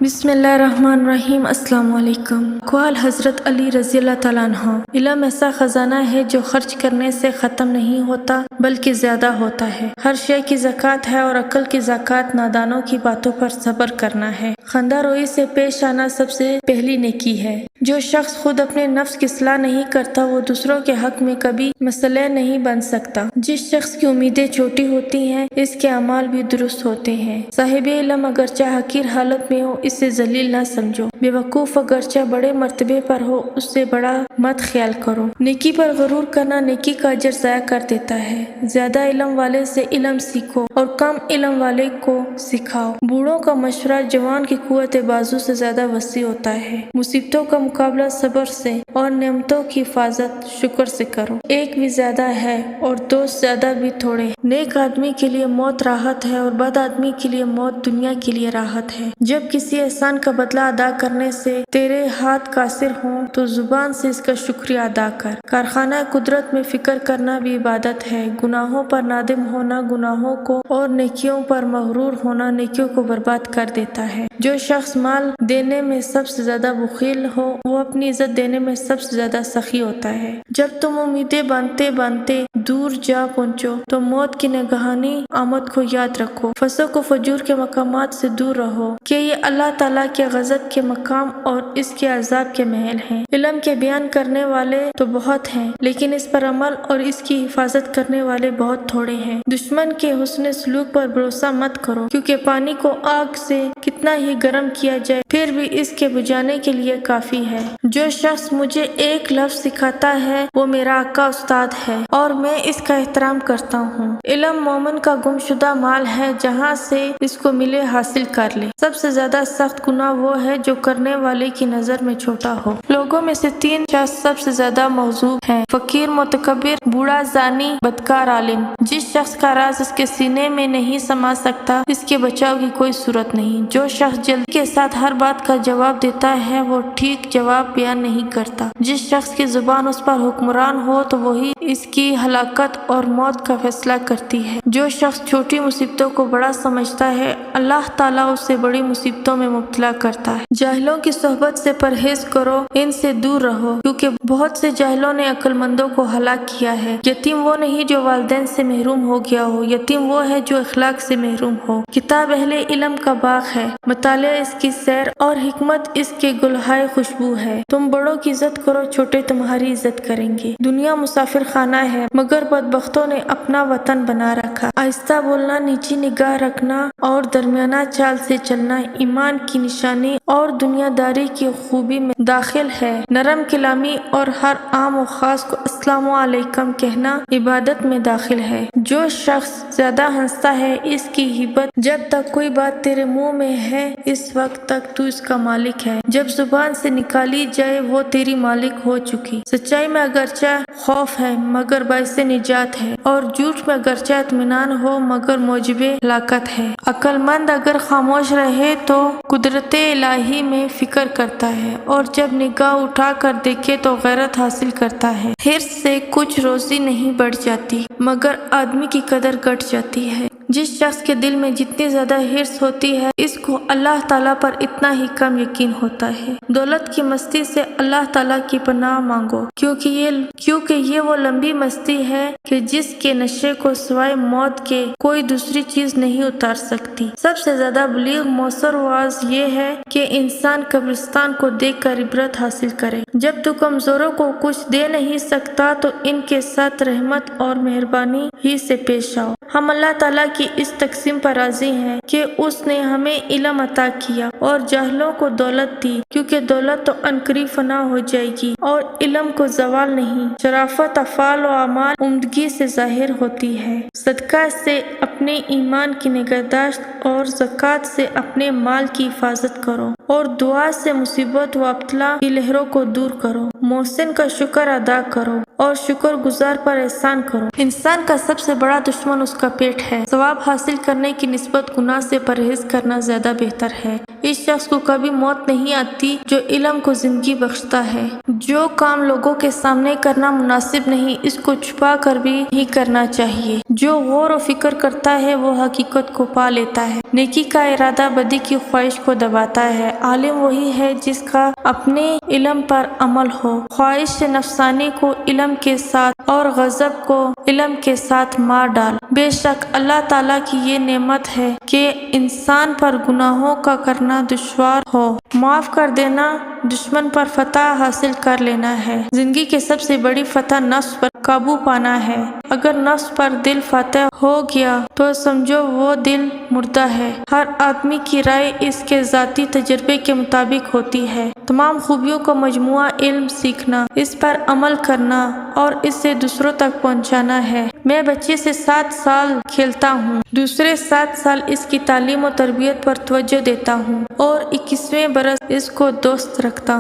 بسم اللہ الرحمن الرحیم۔ السلام علیکم۔ قال حضرت علی رضی اللہ تعالیٰ عنہ، علم ایسا خزانہ ہے جو خرچ کرنے سے ختم نہیں ہوتا بلکہ زیادہ ہوتا ہے۔ ہر شے کی زکوٰۃ ہے اور عقل کی زکوٰۃ نادانوں کی باتوں پر صبر کرنا ہے۔ خندہ روئی سے پیش آنا سب سے پہلی نیکی ہے۔ جو شخص خود اپنے نفس کی اصلاح نہیں کرتا وہ دوسروں کے حق میں کبھی مسئلہ نہیں بن سکتا۔ جس شخص کی امیدیں چھوٹی ہوتی ہیں اس کے اعمال بھی درست ہوتے ہیں۔ صاحب علم اگرچہ حقیر حالت میں ہو اسے ذلیل نہ سمجھو۔ بے وقوف اگرچہ بڑے مرتبے پر ہو اس سے بڑا مت خیال کرو۔ نیکی پر غرور کرنا نیکی کا اجر ضائع کر دیتا ہے۔ زیادہ علم والے سے علم سیکھو اور کم علم والے کو سکھاؤ۔ بوڑھوں کا مشورہ جوان کی قوت بازو سے زیادہ وسیع ہوتا ہے۔ مصیبتوں کا مقابلہ صبر سے اور نعمتوں کی حفاظت شکر سے کرو۔ ایک بھی زیادہ ہے اور دوست زیادہ بھی تھوڑے ہیں۔ نیک آدمی کے لیے موت راحت ہے اور بد آدمی کے لیے موت دنیا کے لیے راحت ہے۔ جب کسی احسان کا بدلہ ادا کرنے سے تیرے ہاتھ قاصر ہوں تو زبان سے اس کا شکریہ ادا کر۔ کارخانہ قدرت میں فکر کرنا بھی عبادت ہے۔ گناہوں پر نادم ہونا گناہوں کو اور نیکیوں پر مغرور ہونا نیکیوں کو برباد کر دیتا ہے۔ جو شخص مال دینے میں سب سے زیادہ بخیل ہو وہ اپنی عزت دینے میں سب سے زیادہ سخی ہوتا ہے۔ جب تم امیدیں باندھتے باندھتے دور جا پہنچو تو موت کی ناگہانی آمد کو یاد رکھو۔ فسق و فجور کے مقامات سے دور رہو کہ یہ اللہ تعالیٰ کے غضب کے مقام اور اس کے عذاب کے محل ہیں۔ علم کے بیان کرنے والے تو بہت ہیں لیکن اس پر عمل اور اس کی حفاظت کرنے والے بہت تھوڑے ہیں۔ دشمن کے حسن سلوک پر بھروسہ مت کرو کیونکہ پانی کو آگ سے کتنا ہی گرم کیا جائے پھر بھی اس کے بجھانے کے لیے کافی ہے۔ جو شخص مجھے ایک لفظ سکھاتا ہے وہ میرا آقا استاد ہے اور میں اس کا احترام کرتا ہوں۔ علم مومن کا گمشدہ مال ہے، جہاں سے اس کو ملے حاصل کر لے۔ سب سے زیادہ سخت گناہ وہ ہے جو کرنے والے کی نظر میں چھوٹا ہو۔ لوگوں میں سے تین شخص سب سے زیادہ موضوع ہیں: فقیر، متکبر، بوڑھا زانی، بدکار عالم۔ جس شخص کا راز اس کے سینے میں نہیں سما سکتا اس کے بچاؤ کی کوئی صورت نہیں۔ جو شخص جلدی کے ساتھ ہر بات کا جواب دیتا ہے وہ ٹھیک جواب بیان نہیں کرتا۔ جس شخص کی زبان اس پر حکمران ہو تو وہی اس کی ہلاکت اور موت کا فیصلہ کرتی ہے۔ جو شخص چھوٹی مصیبتوں کو بڑا سمجھتا ہے اللہ تعالیٰ اسے بڑی مصیبتوں میں مبتلا کرتا ہے۔ جاہلوں کی صحبت سے پرہیز کرو، ان سے دور رہو کیونکہ بہت سے جاہلوں نے عقل مندوں کو ہلاک کیا ہے۔ یتیم وہ نہیں جو والدین سے محروم ہو گیا ہو، یتیم وہ ہے جو اخلاق سے محروم ہو۔ کتاب اہل علم کا باغ ہے، مطالعہ اس کی سیر اور حکمت اس کے گلہائے خوشبو ہے۔ تم بڑوں کی عزت کرو، چھوٹے تمہاری عزت کریں گے۔ دنیا مسافر خانہ ہے مگر بدبختوں نے اپنا وطن بنا رکھا۔ آہستہ بولنا، نیچی نگاہ رکھنا اور درمیانہ چال سے چلنا ایمان کی نشانی اور دنیا داری کی خوبی میں داخل ہے۔ نرم کلامی اور ہر عام و خاص کو السلام علیکم کہنا عبادت میں داخل ہے۔ جو شخص زیادہ ہنستا ہے اس کی ہیبت جب تک کوئی بات تیرے منہ میں ہے اس وقت تک تو اس کا مالک ہے، جب زبان سے نکالی جائے وہ تیری مالک ہو چکی۔ سچائی میں اگرچہ خوف ہے مگر باعث نجات ہے اور جھوٹ میں اگرچہ اطمینان ہو مگر موجب ہلاکت ہے۔ عقل مند اگر خاموش رہے تو قدرت الہی میں فکر کرتا ہے اور جب نگاہ اٹھا کر دیکھے تو غیرت حاصل کرتا ہے۔ حرص سے کچھ روزی نہیں بڑھ جاتی مگر آدمی کی قدر گھٹ جاتی ہے۔ جس شخص کے دل میں جتنی زیادہ حرص ہوتی ہے اس کو اللہ تعالیٰ پر اتنا ہی کم یقین ہوتا ہے۔ دولت کی مستی سے اللہ تعالیٰ کی پناہ مانگو کیونکہ یہ وہ لمبی مستی ہے کہ جس کے نشے کو سوائے موت کے کوئی دوسری چیز نہیں اتار سکتی۔ سب سے زیادہ بلیغ مؤثر واعظ یہ ہے کہ انسان قبرستان کو دیکھ کر عبرت حاصل کرے۔ جب تو کمزوروں کو کچھ دے نہیں سکتا تو ان کے ساتھ رحمت اور مہربانی ہی سے پیش آؤ۔ ہم اللہ تعالیٰ کی اس تقسیم پر راضی ہیں کہ اس نے ہمیں علم عطا کیا اور جاہلوں کو دولت دی کیونکہ دولت تو عنقریب فنا ہو جائے گی اور علم کو زوال نہیں۔ شرافت افعال و اعمال عمدگی سے ظاہر ہوتی ہے۔ صدقہ سے اپنے ایمان کی نگہداشت اور زکوٰۃ سے اپنے مال کی حفاظت کرو اور دعا سے مصیبت و ابتلا کی لہروں کو دور کرو۔ محسن کا شکر ادا کرو اور شکر گزار پر احسان کرو۔ انسان کا سب سے بڑا دشمن اس کا پیٹ ہے۔ ثواب حاصل کرنے کی نسبت گناہ سے پرہیز کرنا زیادہ بہتر ہے۔ اس شخص کو کبھی موت نہیں آتی جو علم کو زندگی بخشتا ہے۔ جو کام لوگوں کے سامنے کرنا مناسب نہیں اس کو چھپا کر بھی نہیں کرنا چاہیے۔ جو غور و فکر کرتا ہے وہ حقیقت کو پا لیتا ہے۔ نیکی کا ارادہ بدی کی خواہش کو دباتا ہے۔ عالم وہی ہے جس کا اپنے علم پر عمل ہو۔ خواہش نفسانی کو علم کے ساتھ اور غضب کو علم کے ساتھ مار ڈال۔ بے شک اللہ تعالیٰ کی یہ نعمت ہے کہ انسان پر گناہوں کا کرنا دشوار ہو۔ معاف کر دینا دشمن پر فتح حاصل کر لینا ہے۔ زندگی کی سب سے بڑی فتح نفس پر قابو پانا ہے۔ اگر نفس پر دل فاتح ہو گیا تو سمجھو وہ دل مردہ ہے۔ ہر آدمی کی رائے اس کے ذاتی تجربے کے مطابق ہوتی ہے۔ تمام خوبیوں کا مجموعہ علم سیکھنا، اس پر عمل کرنا اور اس سے دوسروں تک پہنچانا ہے۔ میں بچے سے 7 سال کھیلتا ہوں، دوسرے 7 سال اس کی تعلیم و تربیت پر توجہ دیتا ہوں اور 21ویں برس اس کو دوست رکھتا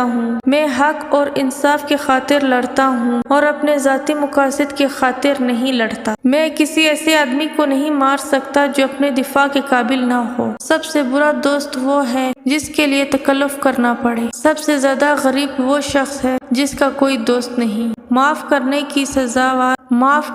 ہوں۔ میں حق اور انصاف کی خاطر لڑتا ہوں اور اپنے ذاتی مقاصد کی خاطر نہیں لڑتا۔ میں کسی ایسے آدمی کو نہیں مار سکتا جو اپنے دفاع کے قابل نہ ہو۔ سب سے برا دوست وہ ہے جس کے لیے تکلف کرنا پڑے۔ سب سے زیادہ غریب وہ شخص ہے جس کا کوئی دوست نہیں۔ معاف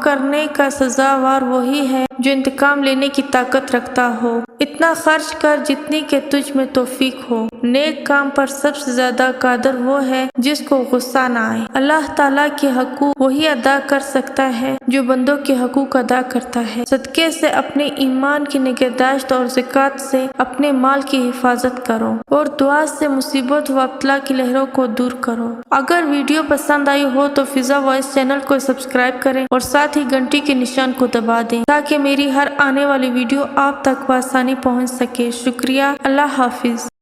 کرنے کا سزاوار وہی ہے جو انتقام لینے کی طاقت رکھتا ہو۔ اتنا خرچ کر جتنی کہ تجھ میں توفیق ہو۔ نیک کام پر سب سے زیادہ قادر وہ ہے جس کو غصہ نہ آئے۔ اللہ تعالیٰ کے حقوق وہی ادا کر سکتا ہے جو بندوں کے حقوق ادا کرتا ہے۔ صدقے سے اپنے ایمان کی نگہداشت اور زکوٰۃ سے اپنے مال کی حفاظت کرو اور دعا سے مصیبت و ابتلا کی لہروں کو دور کرو۔ اگر ویڈیو پسند آئی ہو تو فضا وائس چینل کو سبسکرائب کریں اور ساتھ ہی گھنٹی کے نشان کو دبا دیں تاکہ میری ہر آنے والی ویڈیو آپ تک بآسانی پہنچ سکے۔ شکریہ۔ اللہ حافظ۔